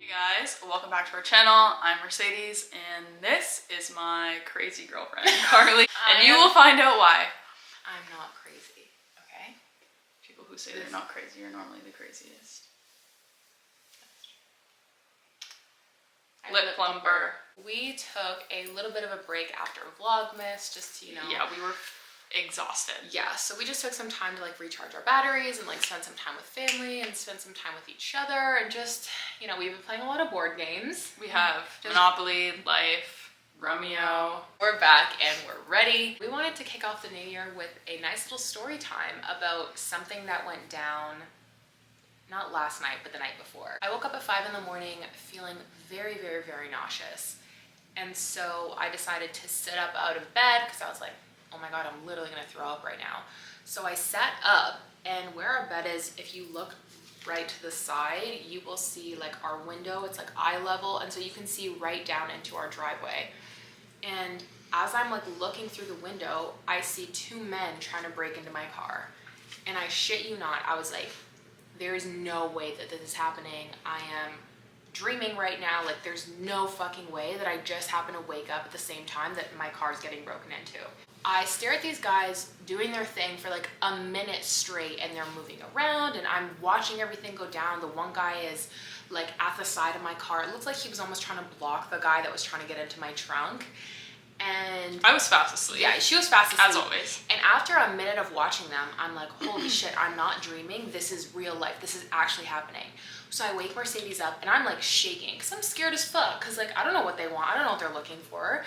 Hey guys, welcome back to our channel. I'm Mercedes and this is my crazy girlfriend, Carly. And you will find out why. I'm not crazy, okay? People who say they're not crazy are normally the craziest. Lip plumper. We took a little bit of a break after Vlogmas, just to, Yeah, we were exhausted. Yeah, so we just took some time to like recharge our batteries and like spend some time with family and spend some time with each other and just, we've been playing a lot of board games. We have Monopoly, Life, Romeo. We're back and we're ready. We wanted to kick off the new year with a nice little story time about something that went down not last night, but the night before. I woke up at 5 in the morning feeling very, very, very nauseous. And so I decided to sit up out of bed because I was like, oh my God, I'm literally gonna throw up right now. So I sat up, and where our bed is, if you look right to the side, you will see like our window, it's like eye level. And so you can see right down into our driveway. And as I'm like looking through the window, I see two men trying to break into my car. And I shit you not, I was like, there is no way that this is happening. I am dreaming right now. Like there's no fucking way that I just happen to wake up at the same time that my car is getting broken into. I stare at these guys doing their thing for like a minute straight, and they're moving around and I'm watching everything go down. The one guy is like at the side of my car. It looks like he was almost trying to block the guy that was trying to get into my trunk. And I was fast asleep. Yeah, she was fast asleep. As always. And after a minute of watching them, I'm like, holy shit, I'm not dreaming. This is real life. This is actually happening. So I wake Mercedes up and I'm like shaking because I'm scared as fuck because like I don't know what they want. I don't know what they're looking for.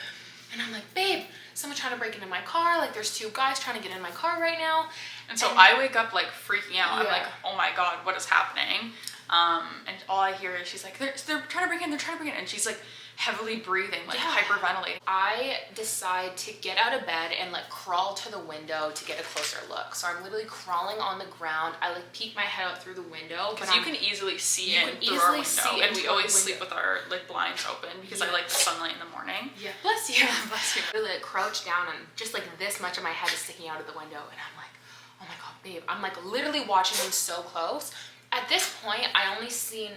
And I'm like, babe, someone's trying to break into my car. Like there's two guys trying to get in my car right now. And so I wake up like freaking out. Yeah. I'm like, oh my God, what is happening? And all I hear is she's like, they're trying to break in, they're trying to break in. And she's like heavily breathing, like hyperventilating. I decide to get out of bed and like crawl to the window to get a closer look. So I'm literally crawling on the ground. I like peek my head out through the window. Because you can easily see it through our window. And we always sleep with our like blinds open because I like the sunlight in the morning. Yeah. Bless you. Bless you. I really like crouch down and just like this much of my head is sticking out of the window. And I'm like, oh my God, babe. I'm like literally watching them so close. At this point, I only seen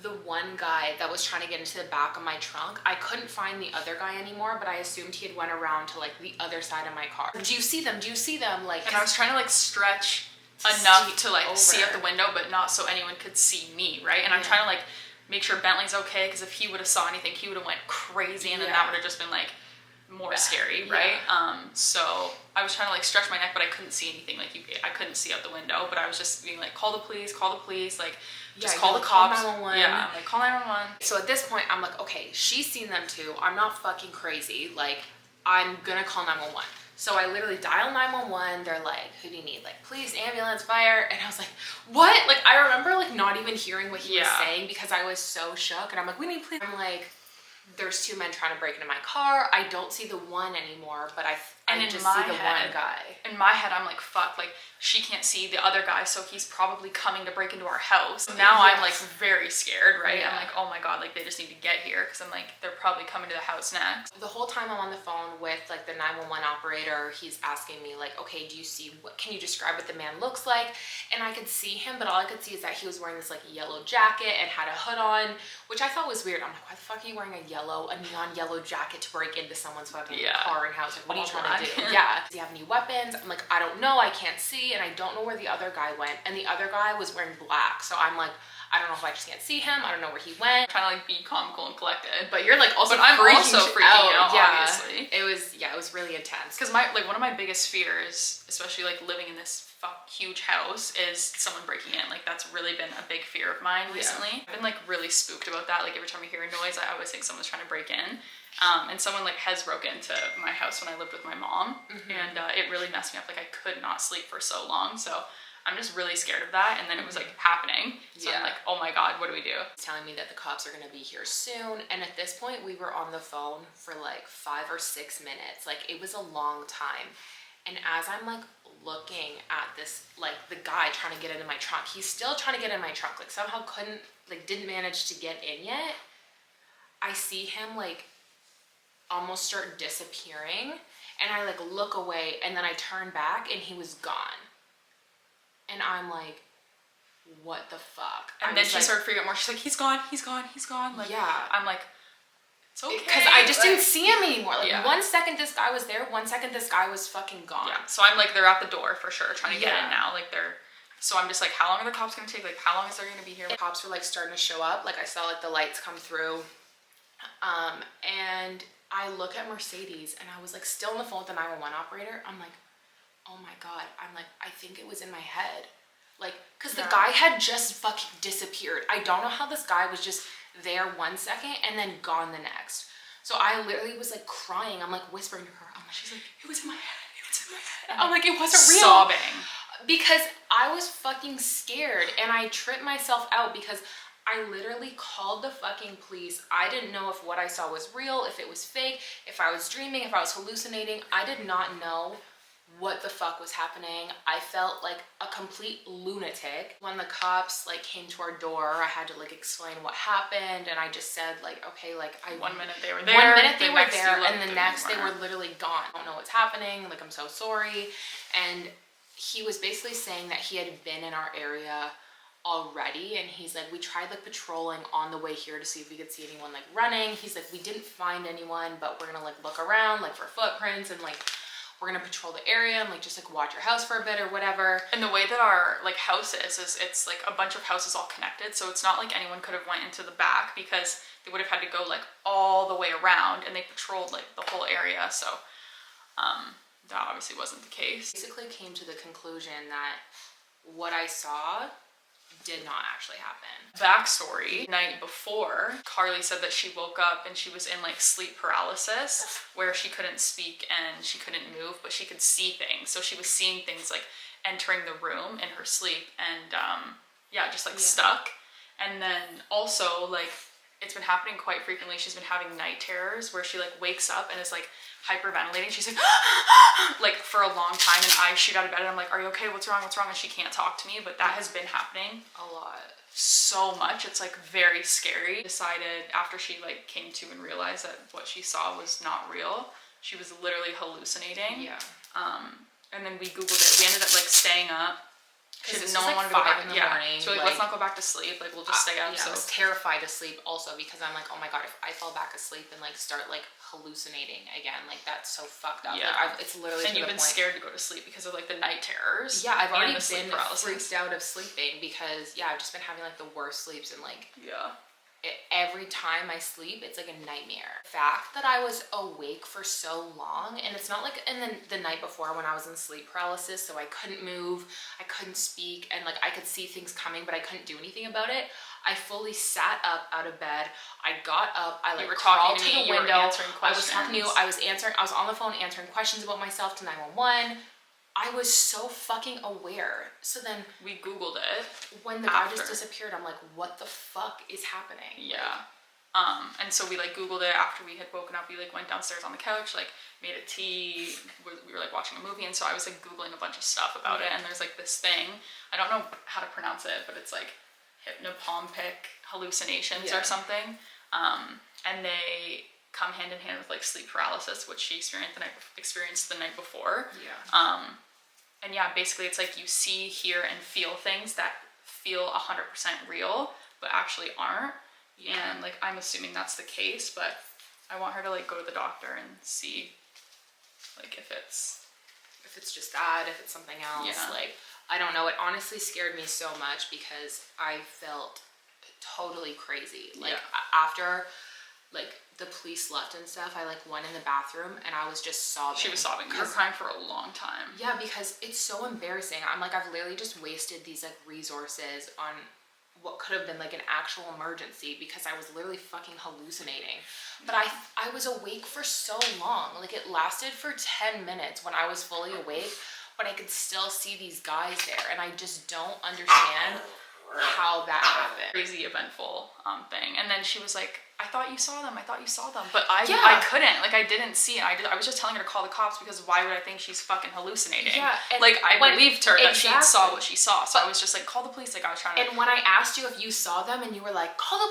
the one guy that was trying to get into the back of my trunk. I couldn't find the other guy anymore, but I assumed he had went around to like the other side of my car. Do you see them? Do you see them? Like, and I was trying to like stretch enough to like see out the window, but not so anyone could see me, right? And I'm trying to like make sure Bentley's okay, because if he would have saw anything, he would have went crazy, and then that would have just been like more scary, right? So I was trying to like stretch my neck, but I couldn't see anything. Like I couldn't see out the window, but I was just being like, call the police, like just call the cops. Call 911. Yeah, like call 911. So at this point, I'm like, okay, she's seen them too. I'm not fucking crazy. Like, I'm gonna call 911. So I literally dial 911. They're like, who do you need? Like, police, ambulance, fire. And I was like, what? Like, I remember like not even hearing what he was saying because I was so shook. And I'm like, we need police. I'm like, there's two men trying to break into my car. I don't see the one anymore, but I just see the one guy. In my head, I'm like, fuck, like she can't see the other guy, so he's probably coming to break into our house. Now I'm like very scared, right? I'm like, oh my God, like they just need to get here, because I'm like, they're probably coming to the house next. The whole time I'm on the phone with like the 911 operator, he's asking me like, okay, do you see can you describe what the man looks like? And I could see him, but all I could see is that he was wearing this like yellow jacket and had a hood on, which I thought was weird. I'm like, why the fuck are you wearing a neon yellow jacket to break into someone's fucking car and house? Like, what are you trying to do? Yeah. Do you have any weapons? I'm like, I don't know. I can't see. And I don't know where the other guy went. And the other guy was wearing black. So I'm like, I don't know if I just can't see him. I don't know where he went. I'm trying to like be calm, cool, and collected. But you're like also I'm also freaking out, obviously. It was really intense. Because one of my biggest fears, especially like living in this huge house, is someone breaking in. Like that's really been a big fear of mine recently. I've been like really spooked about that. Like every time I hear a noise, I always think someone's trying to break in. And someone like has broken into my house when I lived with my mom, and it really messed me up. Like I could not sleep for so long. So I'm just really scared of that. And then it was like happening. So I'm like, oh my God, what do we do? He's telling me that the cops are gonna be here soon. And at this point we were on the phone for like 5 or 6 minutes. Like it was a long time. And as I'm like looking at this, like the guy trying to get into my trunk, he's still trying to get in my trunk. Like somehow didn't manage to get in yet. I see him like almost start disappearing, and I like look away, and then I turn back and he was gone. And I'm like, what the fuck? And then she started freaking out more. She's like, he's gone. Like, yeah. I'm like, it's okay. Because I just didn't see him anymore. Like, 1 second this guy was there, 1 second this guy was fucking gone. Yeah. So I'm like, they're at the door for sure, trying to get in now. Like, so I'm just like, how long are the cops gonna take? Like, how long is there gonna be here? The cops were like starting to show up. Like, I saw like the lights come through. And I look at Mercedes and I was like still on the phone with the 911 operator. I'm like, oh my God. I'm like, I think it was in my head. Like, cause the guy had just fucking disappeared. I don't know how this guy was just there 1 second and then gone the next. So I literally was like crying. I'm like whispering to her. I'm like, she's like, it was in my head. It was in my head. I'm like, it wasn't real. Sobbing. Because I was fucking scared and I tripped myself out because I literally called the fucking police. I didn't know if what I saw was real, if it was fake, if I was dreaming, if I was hallucinating. I did not know what the fuck was happening. I felt like a complete lunatic. When the cops like came to our door, I had to like explain what happened, and I just said like, okay, like 1 minute they were there, 1 minute they were there, and the next they were literally gone. I don't know what's happening. Like, I'm so sorry. And he was basically saying that he had been in our area already, and he's like, we tried like patrolling on the way here to see if we could see anyone like running. He's like, we didn't find anyone, but we're gonna like look around like for footprints, and like we're gonna patrol the area and like just like watch your house for a bit or whatever. And the way that our like house is it's like a bunch of houses all connected, so it's not like anyone could have went into the back, because they would have had to go like all the way around, and they patrolled like the whole area. So that obviously wasn't the case. Basically came to the conclusion that what I saw did not actually happen. Backstory, night before, Carly said that she woke up and she was in like sleep paralysis, where she couldn't speak and she couldn't move, but she could see things. So she was seeing things like entering the room in her sleep, and just like stuck. And then also like it's been happening quite frequently. She's been having night terrors where she like wakes up and is like hyperventilating. She's like, like for a long time, and I shoot out of bed and I'm like, are you okay? What's wrong? And she can't talk to me, but that has been happening a lot. So much. It's like very scary. Decided after she like came to and realized that what she saw was not real. She was literally hallucinating. Yeah. And then we Googled it. We ended up like staying up. Because no one wanted to go back in the morning. So like, let's not go back to sleep. Like, we'll just stay up. Yeah, I was terrified to sleep also, because I'm like, oh my God, if I fall back asleep and like start like hallucinating again, like that's so fucked up. Yeah. Like, it's literally. And you've been scared to go to sleep because of like the night terrors. Yeah, I've already been freaked out of sleeping because I've just been having like the worst sleeps, and like every time I sleep, it's like a nightmare. The fact that I was awake for so long, and it's not like, and then the night before when I was in sleep paralysis, so I couldn't move, I couldn't speak, and like I could see things coming, but I couldn't do anything about it. I fully sat up out of bed. I got up. I like crawled to the window. I was talking to you. I was on the phone answering questions about myself to 911. I was so fucking aware. So then we Googled it. When the guy just disappeared, I'm like, what the fuck is happening? Yeah. And so we like Googled it after we had woken up. We like went downstairs on the couch, like made a tea. We were like watching a movie, and so I was like Googling a bunch of stuff about it. And there's like this thing, I don't know how to pronounce it, but it's like hypnopompic hallucinations or something. And they come hand in hand with like sleep paralysis, which she experienced the night before. And basically it's like you see, hear, and feel things that feel 100% real, but actually aren't. And like I'm assuming that's the case, but I want her to like go to the doctor and see like if it's just that, if it's something else. Like, I don't know. It honestly scared me so much because I felt totally crazy. Like after like the police left and stuff, I like went in the bathroom and I was just sobbing. She was sobbing. You were crying for a long time. Yeah, because it's so embarrassing. I'm like, I've literally just wasted these like resources on what could have been like an actual emergency because I was literally fucking hallucinating. But I was awake for so long. Like, it lasted for 10 minutes when I was fully awake, but I could still see these guys there, and I just don't understand how that happened. Crazy eventful thing. And then she was like, I thought you saw them. But I couldn't. Like, I didn't see it. I was just telling her to call the cops because why would I think she's fucking hallucinating? Yeah. Like, I believed her that she saw what she saw. So I was just like, call the police. Like, I was trying to. And when I asked you if you saw them and you were like, call the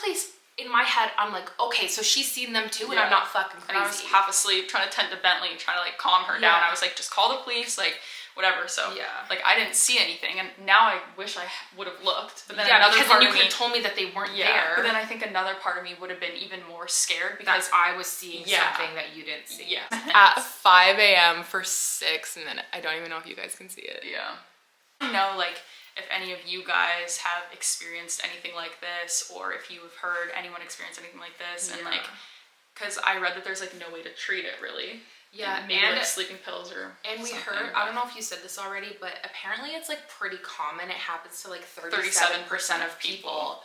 police. In my head, I'm like, okay, so she's seen them too, and I'm not fucking crazy. And I was half asleep, trying to tend to Bentley, trying to like calm her down. I was like, just call the police. Like, whatever. So Yeah. like I didn't see anything, and now I wish I would have looked. But then yeah, another because part then you of could me, have told me that they weren't yeah, there. but then I think another part of me would have been even more scared because I was seeing Yeah. something that you didn't see. Yeah. At 5 a.m. for 6 minutes. I don't even know if you guys can see it. Yeah. I know, like, if any of you guys have experienced anything like this, or if you have heard anyone experience anything like this, and like, because I read that there's like no way to treat it really. Yeah, maybe like sleeping pills or and we something. heard, I don't know if you said this already, but apparently it's like pretty common. It happens to like 37% of people.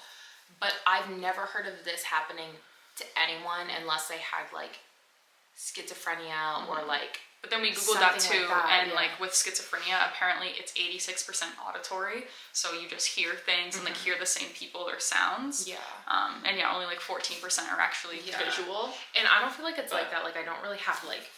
But I've never heard of this happening to anyone unless they had like schizophrenia or like. But then we Googled that something too, like that, and like with schizophrenia, apparently it's 86% auditory, so you just hear things and like hear the same people or sounds. Yeah. And yeah, only like 14% are actually visual. And I don't feel like it's like that. Like I don't really have like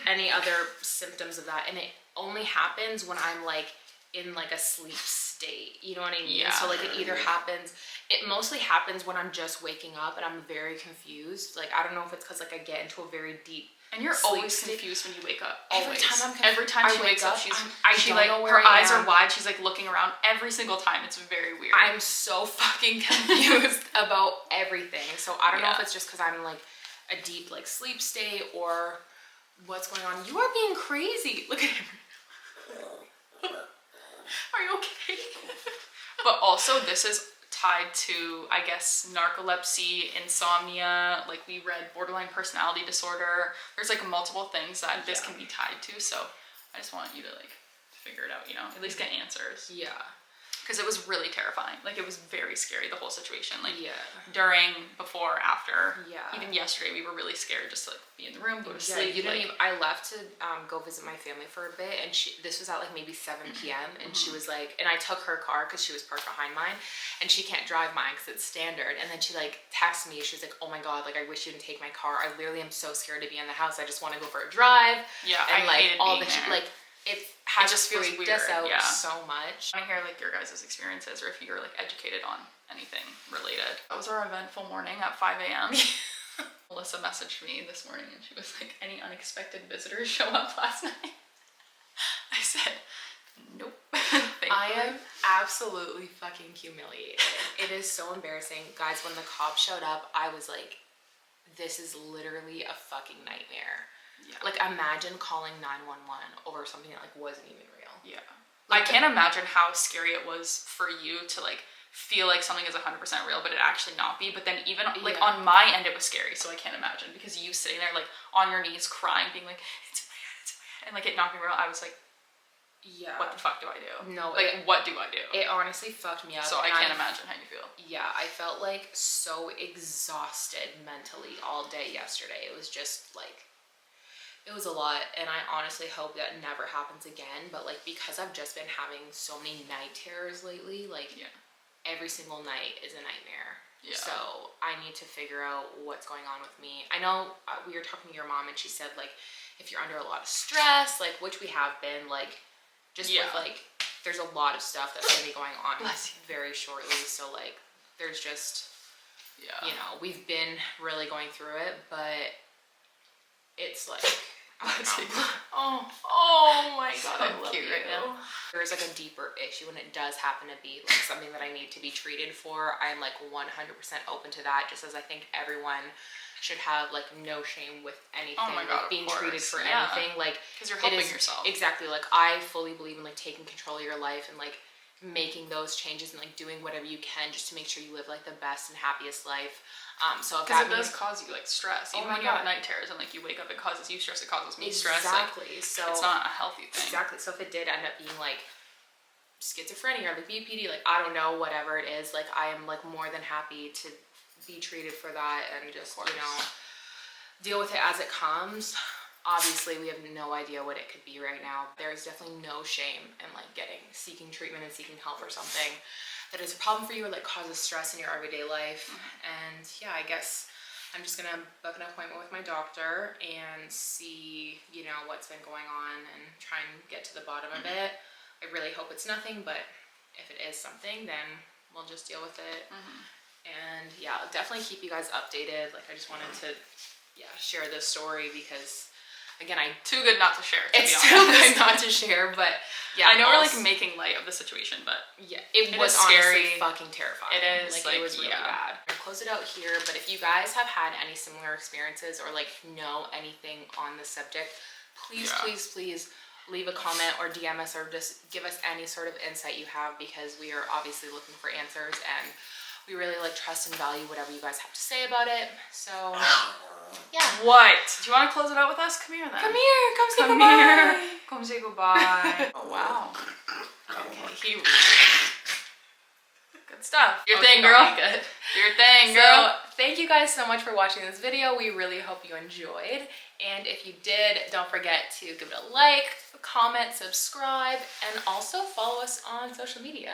any other symptoms of that, and it only happens when I'm like in like a sleep state. You know what I mean? Yeah. So like it either happens. It mostly happens when I'm just waking up and I'm very confused. Like I don't know if it's because like I get into a very deep. And you're sleep always state. confused when you wake up. Every Always. time Every time she wakes up, she don't like know where her I eyes am. are wide. She's like looking around every single time. It's very weird. I'm so fucking confused about everything. So I don't know if it's just because I'm like a deep like sleep state or what's going on. You are being crazy. Look at him. Are you okay? But also, this is tied to, I guess, narcolepsy, insomnia, like we read borderline personality disorder. There's like multiple things that this can be tied to. So I just want you to like figure it out, you know, at least get answers. Yeah. Because it was really terrifying. Like it was very scary, the whole situation. Like during, before, after. Yeah. Even yesterday, we were really scared just to like be in the room, go to sleep. You didn't even, I left to go visit my family for a bit, and this was at like maybe 7 p.m. and she was like, and I took her car because she was parked behind mine, and she can't drive mine because it's standard. And then she like texted me. She was like, "Oh my god, like I wish you didn't take my car. I literally am so scared to be in the house. I just want to go for a drive." Yeah, and I like hated all being the there. like it has just feels freaked weird, us out yeah. so much. I want to hear like your guys' experiences, or if you're like educated on anything related. That was our eventful morning at 5 a.m. Melissa messaged me this morning and she was like, "Any unexpected visitors show up last night?" I said, "Nope." I am absolutely fucking humiliated. It is so embarrassing. Guys, when the cops showed up, I was like, this is literally a fucking nightmare. Yeah. Like imagine calling 911 over something that like wasn't even real. Yeah. Like, I can't imagine how scary it was for you to like feel like something is 100% real, but it actually not be. But then even like on my end, it was scary. So I can't imagine, because you sitting there like on your knees crying, being like, "It's in my head, it's in my head," and like it not being real. I was like, yeah, what the fuck do I do? No, like what do I do? It honestly fucked me up. So I can't imagine how you feel. Yeah, I felt like so exhausted mentally all day yesterday. It was just like, it was a lot, and I honestly hope that never happens again. But like, because I've just been having so many night terrors lately, like every single night is a nightmare. Yeah. So I need to figure out what's going on with me. I know we were talking to your mom, and she said like, if you're under a lot of stress, like which we have been, like just with like, there's a lot of stuff that's gonna be going on very shortly. So like, there's just you know, we've been really going through it, but it's like, oh my god, I love you right now. There's like a deeper issue, and it does happen to be like something that I need to be treated for. I'm like 100% open to that, just as I think everyone should have like no shame with anything. Oh my god, like, being treated for anything, like because you're helping yourself. Exactly. Like I fully believe in like taking control of your life and like making those changes and like doing whatever you can just to make sure you live like the best and happiest life. So because it does cause you like stress, even when you have night terrors and like you wake up, it causes you stress, it causes me stress. Exactly. Like, so it's not a healthy thing. Exactly. So if it did end up being like schizophrenia or like BPD, like I don't know, whatever it is, like I am like more than happy to be treated for that and just, you know, deal with it as it comes. Obviously, we have no idea what it could be right now. There is definitely no shame in like seeking treatment and seeking help for something that is a problem for you or like causes stress in your everyday life. And yeah, I guess I'm just gonna book an appointment with my doctor and see, you know, what's been going on and try and get to the bottom of it. I really hope it's nothing, but if it is something, then we'll just deal with it. And yeah, I'll definitely keep you guys updated. Like I just wanted to share this story because Again, too good not to share. It's too good not to share, but yeah. I know we're like making light of the situation, but yeah, it was scary. Honestly fucking terrifying. It is like it was really bad. I'll close it out here, but if you guys have had any similar experiences or like know anything on the subject, please leave a comment or DM us or just give us any sort of insight you have, because we are obviously looking for answers and we really like trust and value whatever you guys have to say about it. So yeah. What? Do you want to close it out with us? Come here then. Come here. Come say goodbye. Come say goodbye. Oh wow. Okay. Good stuff. Your thing, girl. Good. Your thing, girl. So, thank you guys so much for watching this video. We really hope you enjoyed. And if you did, don't forget to give it a like, comment, subscribe, and also follow us on social media.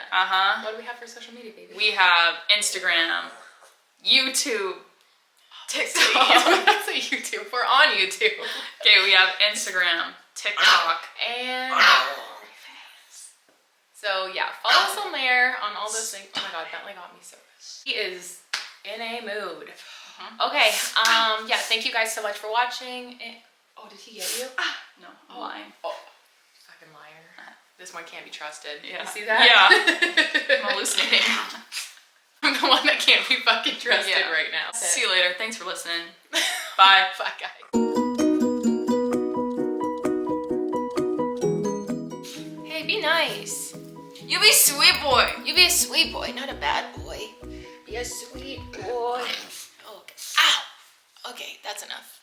What do we have for social media, baby? We have Instagram, YouTube, TikTok. That's a YouTube. We're on YouTube. Okay, we have Instagram, TikTok, and so yeah, follow us on there on all those things. Oh my god, Bentley got me so good. He is in a mood. Okay, yeah, thank you guys so much for watching. Oh, did he get you? No, I'm lying. Oh, fucking liar. This one can't be trusted. Yeah. You see that? Yeah. I'm hallucinating. I'm the one that can't be fucking trusted right now. See you later. Thanks for listening. Bye. Bye, guys. Hey, be nice. You be sweet boy. You be a sweet boy, not a bad boy. Be a sweet boy. Okay. Ow! Okay, that's enough.